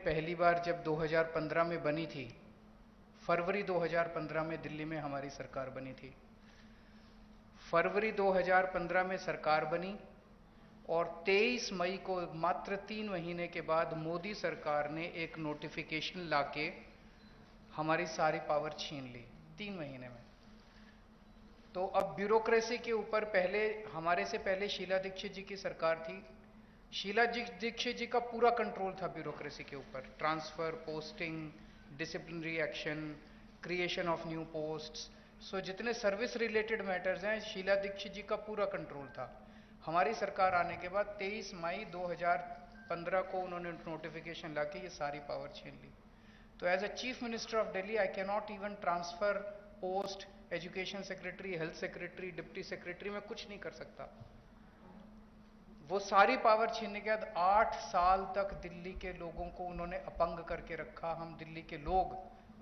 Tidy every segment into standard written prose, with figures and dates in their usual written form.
पहली बार जब 2015 में बनी थी, फरवरी 2015 में दिल्ली में हमारी सरकार बनी थी। फरवरी 2015 में सरकार बनी और 23 मई को मात्र 3 महीने के बाद मोदी सरकार ने एक नोटिफिकेशन लाके हमारी सारी पावर छीन ली 3 महीने में। तो अब ब्यूरोक्रेसी के ऊपर हमारे से पहले शीला दीक्षित जी की सरकार थी। शीला दीक्षित जी का पूरा कंट्रोल था ब्यूरोक्रेसी के ऊपर, transfer, posting, disciplinary action, creation of new posts. So जितने सर्विस रिलेटेड मैटर्स हैं, शीला दीक्षित जी का पूरा कंट्रोल था। हमारी सरकार आने के बाद 23 मई 2015 को उन्होंने नोटिफिकेशन लाके ये सारी पावर छीन ली। तो as a chief minister of Delhi I can not even transfer post, education secretary, health secretary, deputy secretary, मैं कुछ नहीं कर सकता। वो सारी पावर छीनने के बाद 8 साल तक दिल्ली के लोगों को उन्होंने अपंग करके रखा। हम दिल्ली के लोग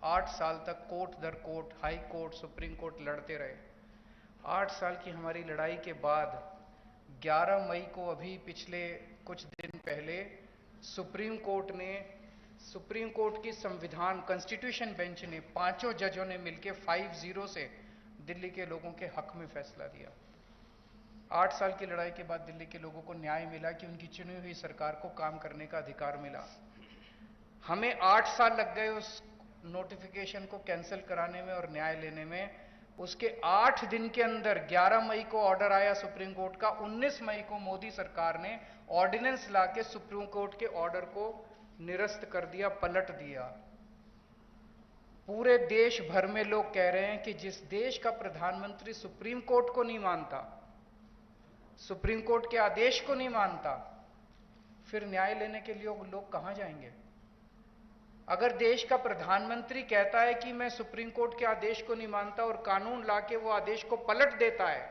8 साल तक कोर्ट दर court, high court, supreme court लड़ते रहे। 8 साल की हमारी लड़ाई के बाद 11 मई को, अभी पिछले कुछ दिन पहले, सुप्रीम कोर्ट की संविधान कॉन्स्टिट्यूशन बेंच ने, 5 जजों ने मिलकर 5-0 से दिल्ली के लोगों के हक में फैसला दिया। 8 साल की लड़ाई के बाद दिल्ली के लोगों को न्याय मिला कि उनकी चुनी हुई सरकार को काम करने का अधिकार मिला। हमें 8 साल लग गए उस नोटिफिकेशन को कैंसिल कराने में और न्याय लेने में। उसके 8 दिन के अंदर 11 मई को ऑर्डर आया सुप्रीम कोर्ट का। 19 मई को मोदी सरकार ने ऑर्डिनेंस लाके सुप्रीम कोर्ट के ऑर्डर को निरस्त कर दिया, पलट दिया। पूरे देश भर में लोग कह रहे हैं कि जिस देश का प्रधानमंत्री सुप्रीम कोर्ट को नहीं मानता, सुप्रीम कोर्ट के आदेश को नहीं मानता, फिर न्याय लेने के लिए लोग कहां जाएंगे? अगर देश का प्रधानमंत्री कहता है कि मैं सुप्रीम कोर्ट के आदेश को नहीं मानता और कानून लाके वो आदेश को पलट देता है,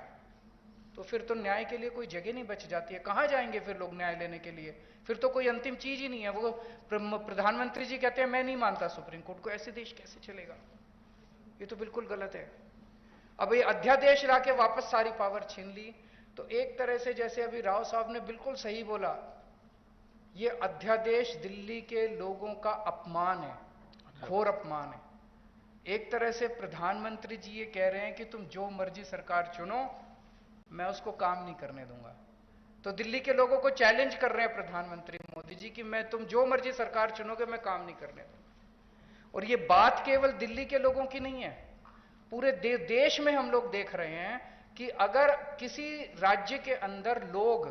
तो फिर तो न्याय के लिए कोई जगह नहीं बच जाती है। कहां जाएंगे फिर लोग न्याय लेने के लिए? फिर तो कोई अंतिम चीज ही नहीं है। वो प्रधानमंत्री जी कहते हैं मैं नहीं मानता सुप्रीम कोर्ट को, ऐसे देश कैसे चलेगा? ये तो बिल्कुल गलत है। अब ये अध्यादेश लाके वापस सारी पावर छीन ली। तो एक तरह से, जैसे अभी राव साहब ने बिल्कुल सही बोला, ये अध्यादेश दिल्ली के लोगों का अपमान है, घोर अपमान है। एक तरह से प्रधानमंत्री जी ये कह रहे हैं कि तुम जो मर्जी सरकार चुनो, मैं उसको काम नहीं करने दूंगा। तो दिल्ली के लोगों को चैलेंज कर रहे हैं प्रधानमंत्री मोदी जी कि तुम जो मर्जी सरकार चुनोगे, मैं काम नहीं करने दूंगा। और ये बात केवल दिल्ली के लोगों की नहीं है, पूरे देश में हम लोग देख रहे हैं कि अगर किसी राज्य के अंदर लोग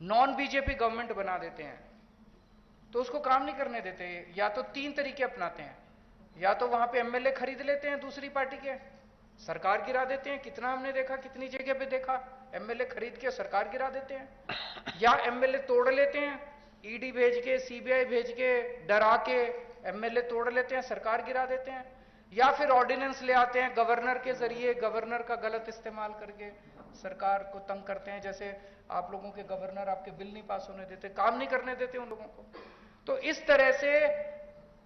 नॉन बीजेपी गवर्नमेंट बना देते हैं तो उसको काम नहीं करने देते। या तो 3 तरीके अपनाते हैं, या तो वहां पे एमएलए खरीद लेते हैं दूसरी पार्टी के, सरकार गिरा देते हैं। कितना हमने देखा, कितनी जगह पे देखा, एमएलए खरीद के सरकार गिरा देते हैं। या एमएलए तोड़ लेते हैं, ईडी भेज के, सीबीआई भेज के, डरा के एमएलए तोड़ लेते हैं, सरकार गिरा देते हैं। या फिर ऑर्डिनेंस ले आते हैं गवर्नर के जरिए, गवर्नर का गलत इस्तेमाल करके सरकार को तंग करते हैं। जैसे आप लोगों के गवर्नर आपके बिल नहीं पास होने देते, काम नहीं करने देते उन लोगों को। तो इस तरह से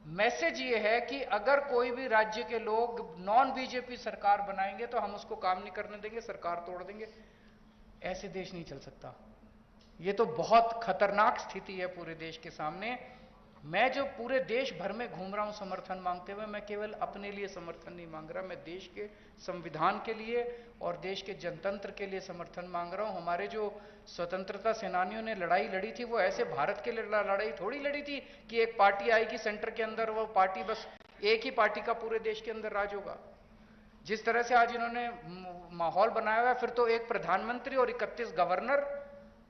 मैसेज ये है कि अगर कोई भी राज्य के लोग नॉन बीजेपी सरकार बनाएंगे तो हम उसको काम नहीं करने देंगे, सरकार तोड़ देंगे। ऐसे देश नहीं चल सकता। ये तो बहुत खतरनाक स्थिति है पूरे देश के सामने। मैं जो पूरे देश भर में घूम रहा हूं समर्थन मांगते हुए, मैं केवल अपने लिए समर्थन नहीं मांग रहा, मैं देश के संविधान के लिए और देश के जनतंत्र के लिए समर्थन मांग रहा हूं। हमारे जो स्वतंत्रता सेनानियों ने लड़ाई लड़ी थी, वो ऐसे भारत के लिए लड़ाई थोड़ी लड़ी थी कि एक पार्टी आएगी सेंटर के अंदर, वो पार्टी, बस एक ही पार्टी का पूरे देश के अंदर राज होगा। जिस तरह से आज इन्होंने माहौल बनाया हुआ है, फिर तो एक प्रधानमंत्री और 31 गवर्नर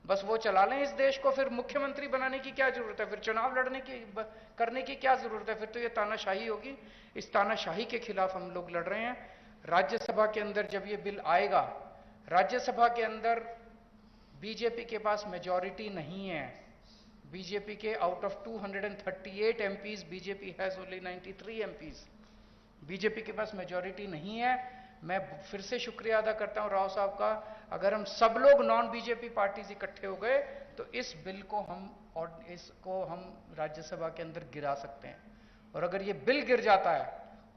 बस वो चला लें इस देश को। फिर मुख्यमंत्री बनाने की क्या जरूरत है? फिर चुनाव करने की क्या जरूरत है? फिर तो ये तानाशाही होगी। इस तानाशाही के खिलाफ हम लोग लड़ रहे हैं। राज्यसभा के अंदर जब ये बिल आएगा, राज्यसभा के अंदर बीजेपी के पास मेजॉरिटी नहीं है। बीजेपी के out of 238 MPs, BJP has only 93 MPs. BJP के पास मेजॉरिटी नहीं है। मैं फिर से शुक्रिया अदा करता हूं राव साहब का। अगर हम सब लोग नॉन बीजेपी पार्टीज इकट्ठे हो गए तो इस बिल को हम राज्यसभा के अंदर गिरा सकते हैं। और अगर ये बिल गिर जाता है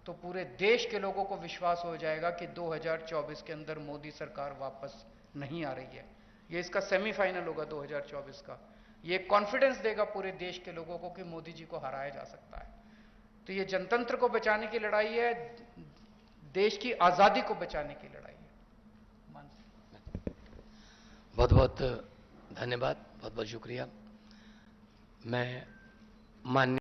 तो पूरे देश के लोगों को विश्वास हो जाएगा कि 2024 के अंदर मोदी सरकार वापस नहीं आ रही है। ये इसका सेमीफाइनल होगा 2024 का। ये कॉन्फिडेंस देगा पूरे देश के लोगों को कि मोदी जी को हराया जा सकता है। तो ये जनतंत्र को बचाने की लड़ाई है, देश की आजादी को बचाने की लड़ाई है। बहुत बहुत धन्यवाद, बहुत बहुत शुक्रिया। मैं माननीय